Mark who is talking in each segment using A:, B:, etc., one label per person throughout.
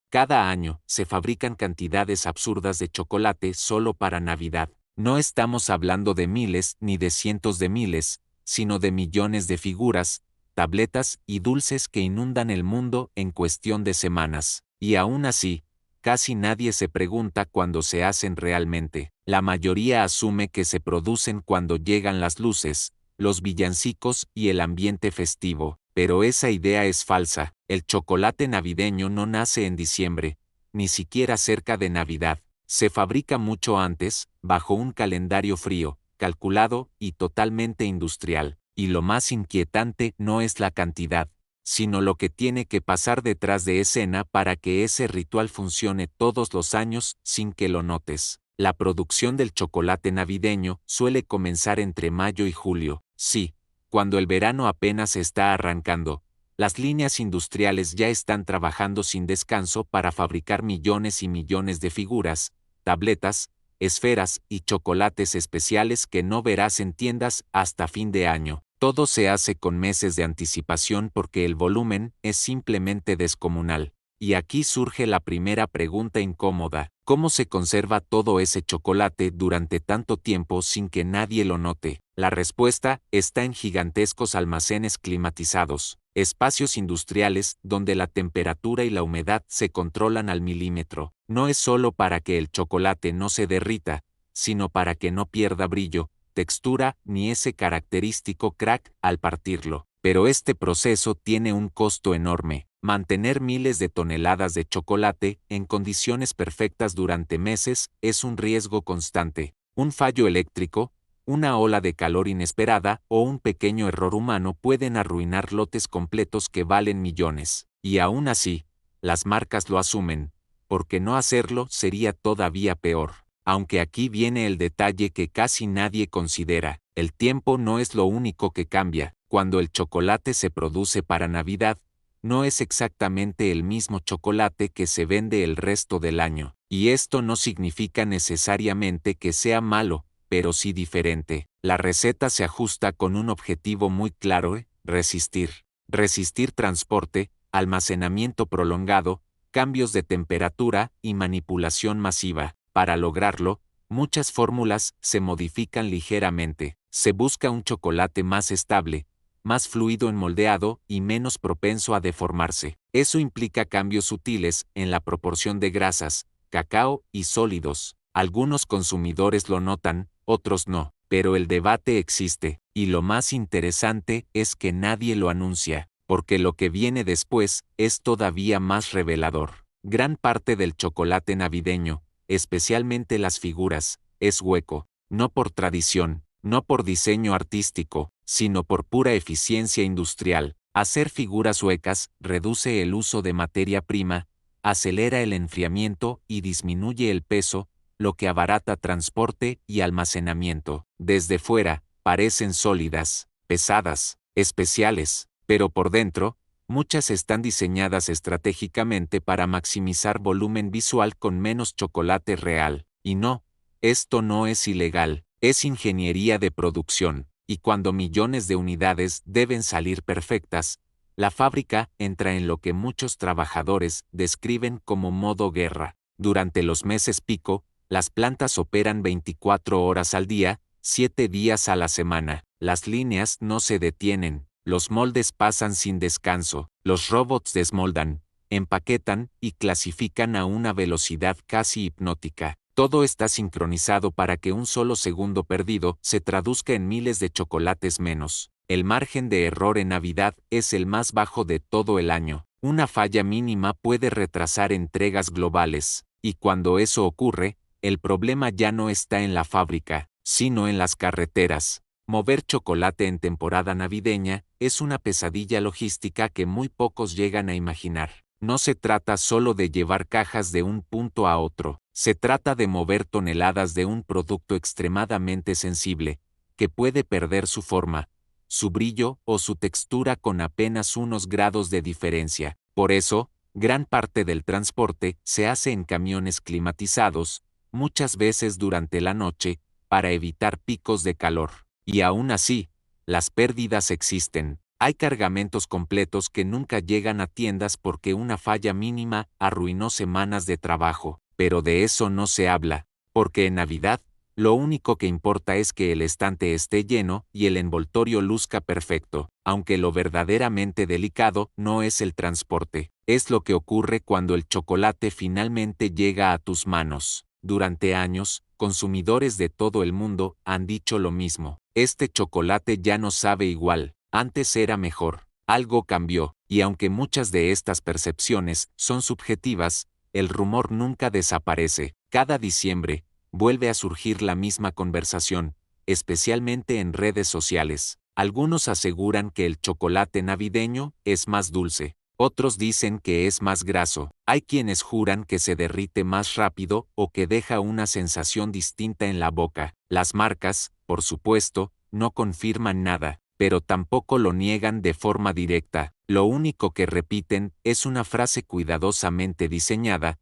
A: Cada año, se fabrican cantidades absurdas de chocolate solo para Navidad. No estamos hablando de miles ni de cientos de miles, sino de millones de figuras, tabletas y dulces que inundan el mundo en cuestión de semanas. Y aún así, casi nadie se pregunta cuándo se hacen realmente. La mayoría asume que se producen cuando llegan las luces, los villancicos y el ambiente festivo. Pero esa idea es falsa. El chocolate navideño no nace en diciembre, ni siquiera cerca de Navidad. Se fabrica mucho antes, bajo un calendario frío, calculado y totalmente industrial. Y lo más inquietante no es la cantidad, sino lo que tiene que pasar detrás de escena para que ese ritual funcione todos los años sin que lo notes. La producción del chocolate navideño suele comenzar entre mayo y julio. Sí, cuando el verano apenas está arrancando, las líneas industriales ya están trabajando sin descanso para fabricar millones y millones de figuras, tabletas, esferas y chocolates especiales que no verás en tiendas hasta fin de año. Todo se hace con meses de anticipación porque el volumen es simplemente descomunal. Y aquí surge la primera pregunta incómoda: ¿cómo se conserva todo ese chocolate durante tanto tiempo sin que nadie lo note? La respuesta está en gigantescos almacenes climatizados, espacios industriales donde la temperatura y la humedad se controlan al milímetro. No es solo para que el chocolate no se derrita, sino para que no pierda brillo, textura ni ese característico crack al partirlo. Pero este proceso tiene un costo enorme. Mantener miles de toneladas de chocolate en condiciones perfectas durante meses es un riesgo constante. Un fallo eléctrico, una ola de calor inesperada o un pequeño error humano pueden arruinar lotes completos que valen millones. Y aún así, las marcas lo asumen, porque no hacerlo sería todavía peor. Aunque aquí viene el detalle que casi nadie considera: el tiempo no es lo único que cambia. Cuando el chocolate se produce para Navidad, no es exactamente el mismo chocolate que se vende el resto del año. Y esto no significa necesariamente que sea malo, pero sí diferente. La receta se ajusta con un objetivo muy claro: resistir. Resistir transporte, almacenamiento prolongado, cambios de temperatura y manipulación masiva. Para lograrlo, muchas fórmulas se modifican ligeramente. Se busca un chocolate más estable, más fluido en moldeado y menos propenso a deformarse. Eso implica cambios sutiles en la proporción de grasas, cacao y sólidos. Algunos consumidores lo notan, otros no, pero el debate existe, y lo más interesante es que nadie lo anuncia, porque lo que viene después es todavía más revelador. Gran parte del chocolate navideño, especialmente las figuras, es hueco, no por tradición, no por diseño artístico, sino por pura eficiencia industrial. Hacer figuras huecas reduce el uso de materia prima, acelera el enfriamiento y disminuye el peso, lo que abarata transporte y almacenamiento. Desde fuera, parecen sólidas, pesadas, especiales, pero por dentro, muchas están diseñadas estratégicamente para maximizar volumen visual con menos chocolate real. Y no, esto no es ilegal, es ingeniería de producción, y cuando millones de unidades deben salir perfectas, la fábrica entra en lo que muchos trabajadores describen como modo guerra. Durante los meses pico, las plantas operan 24 horas al día, 7 días a la semana. Las líneas no se detienen, los moldes pasan sin descanso, los robots desmoldan, empaquetan y clasifican a una velocidad casi hipnótica. Todo está sincronizado para que un solo segundo perdido se traduzca en miles de chocolates menos. El margen de error en Navidad es el más bajo de todo el año. Una falla mínima puede retrasar entregas globales, y cuando eso ocurre, el problema ya no está en la fábrica, sino en las carreteras. Mover chocolate en temporada navideña es una pesadilla logística que muy pocos llegan a imaginar. No se trata solo de llevar cajas de un punto a otro, se trata de mover toneladas de un producto extremadamente sensible, que puede perder su forma, su brillo o su textura con apenas unos grados de diferencia. Por eso, gran parte del transporte se hace en camiones climatizados, muchas veces durante la noche, para evitar picos de calor. Y aún así, las pérdidas existen. Hay cargamentos completos que nunca llegan a tiendas porque una falla mínima arruinó semanas de trabajo, pero de eso no se habla, porque en Navidad, lo único que importa es que el estante esté lleno y el envoltorio luzca perfecto, aunque lo verdaderamente delicado no es el transporte, es lo que ocurre cuando el chocolate finalmente llega a tus manos. Durante años, consumidores de todo el mundo han dicho lo mismo. Este chocolate ya no sabe igual, antes era mejor. Algo cambió, y aunque muchas de estas percepciones son subjetivas, el rumor nunca desaparece. Cada diciembre, vuelve a surgir la misma conversación, especialmente en redes sociales. Algunos aseguran que el chocolate navideño es más dulce. Otros dicen que es más graso. Hay quienes juran que se derrite más rápido o que deja una sensación distinta en la boca. Las marcas, por supuesto, no confirman nada, pero tampoco lo niegan de forma directa. Lo único que repiten es una frase cuidadosamente diseñada: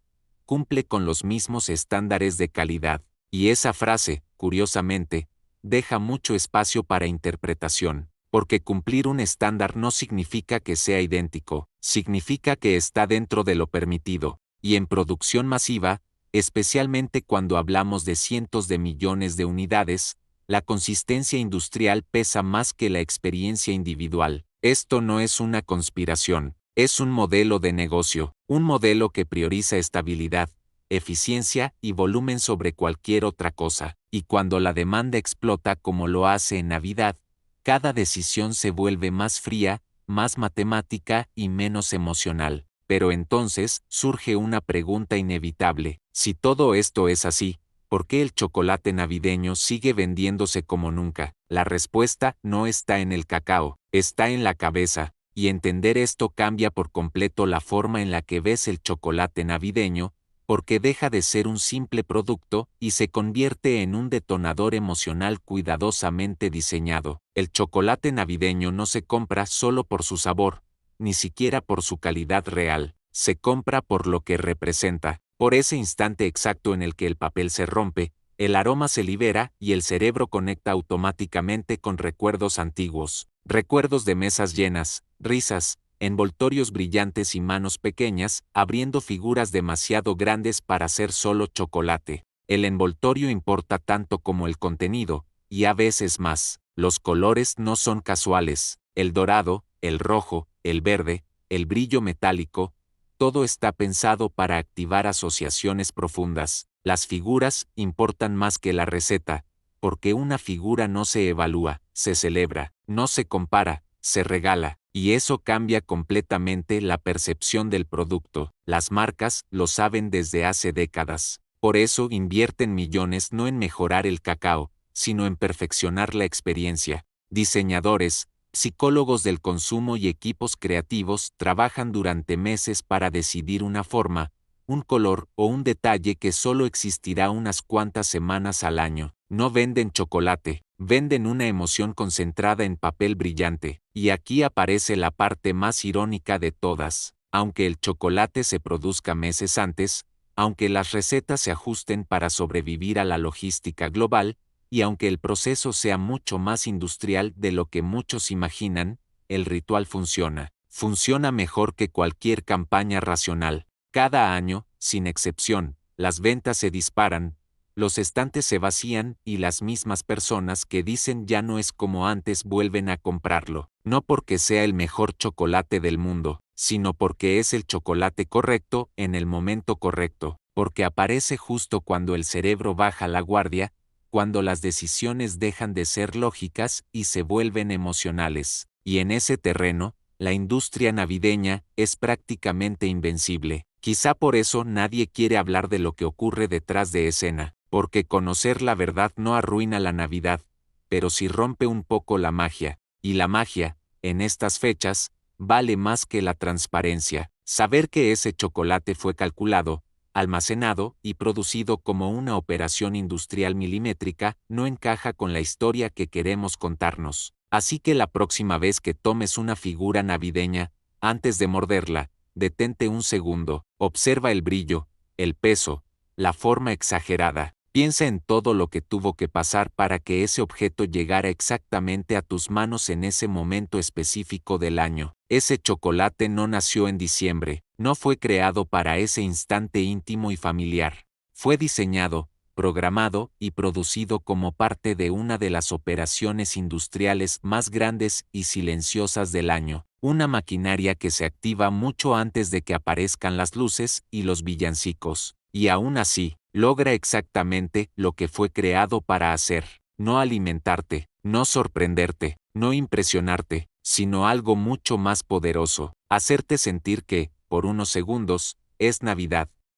A: cumple con los mismos estándares de calidad. Y esa frase, curiosamente, deja mucho espacio para interpretación. Porque cumplir un estándar no significa que sea idéntico, significa que está dentro de lo permitido, y en producción masiva, especialmente cuando hablamos de cientos de millones de unidades, la consistencia industrial pesa más que la experiencia individual. Esto no es una conspiración, es un modelo de negocio, un modelo que prioriza estabilidad, eficiencia y volumen sobre cualquier otra cosa, y cuando la demanda explota como lo hace en Navidad, cada decisión se vuelve más fría, más matemática y menos emocional. Pero entonces surge una pregunta inevitable: si todo esto es así, ¿por qué el chocolate navideño sigue vendiéndose como nunca? La respuesta no está en el cacao, está en la cabeza, y entender esto cambia por completo la forma en la que ves el chocolate navideño, porque deja de ser un simple producto y se convierte en un detonador emocional cuidadosamente diseñado. El chocolate navideño no se compra solo por su sabor, ni siquiera por su calidad real, se compra por lo que representa, por ese instante exacto en el que el papel se rompe, el aroma se libera y el cerebro conecta automáticamente con recuerdos antiguos, recuerdos de mesas llenas, risas, envoltorios brillantes y manos pequeñas, abriendo figuras demasiado grandes para ser solo chocolate. El envoltorio importa tanto como el contenido, y a veces más. Los colores no son casuales: el dorado, el rojo, el verde, el brillo metálico, todo está pensado para activar asociaciones profundas. Las figuras importan más que la receta, porque una figura no se evalúa, se celebra, no se compara, se regala, y eso cambia completamente la percepción del producto. Las marcas lo saben desde hace décadas. Por eso invierten millones no en mejorar el cacao, sino en perfeccionar la experiencia. Diseñadores, psicólogos del consumo y equipos creativos trabajan durante meses para decidir una forma, un color o un detalle que solo existirá unas cuantas semanas al año. No venden chocolate, venden una emoción concentrada en papel brillante. Y aquí aparece la parte más irónica de todas. Aunque el chocolate se produzca meses antes, aunque las recetas se ajusten para sobrevivir a la logística global, y aunque el proceso sea mucho más industrial de lo que muchos imaginan, el ritual funciona. Funciona mejor que cualquier campaña racional. Cada año, sin excepción, las ventas se disparan, los estantes se vacían y las mismas personas que dicen ya no es como antes vuelven a comprarlo. No porque sea el mejor chocolate del mundo, sino porque es el chocolate correcto en el momento correcto, porque aparece justo cuando el cerebro baja la guardia, cuando las decisiones dejan de ser lógicas y se vuelven emocionales. Y en ese terreno, la industria navideña es prácticamente invencible. Quizá por eso nadie quiere hablar de lo que ocurre detrás de escena, porque conocer la verdad no arruina la Navidad, pero sí rompe un poco la magia, y la magia, en estas fechas, vale más que la transparencia. Saber que ese chocolate fue calculado, almacenado y producido como una operación industrial milimétrica no encaja con la historia que queremos contarnos. Así que la próxima vez que tomes una figura navideña, antes de morderla, detente un segundo, observa el brillo, el peso, la forma exagerada. Piensa en todo lo que tuvo que pasar para que ese objeto llegara exactamente a tus manos en ese momento específico del año. Ese chocolate no nació en diciembre, no fue creado para ese instante íntimo y familiar. Fue diseñado, programado y producido como parte de una de las operaciones industriales más grandes y silenciosas del año, una maquinaria que se activa mucho antes de que aparezcan las luces y los villancicos, y aún así, logra exactamente lo que fue creado para hacer: no alimentarte, no sorprenderte, no impresionarte, sino algo mucho más poderoso: hacerte sentir que, por unos segundos, es Navidad.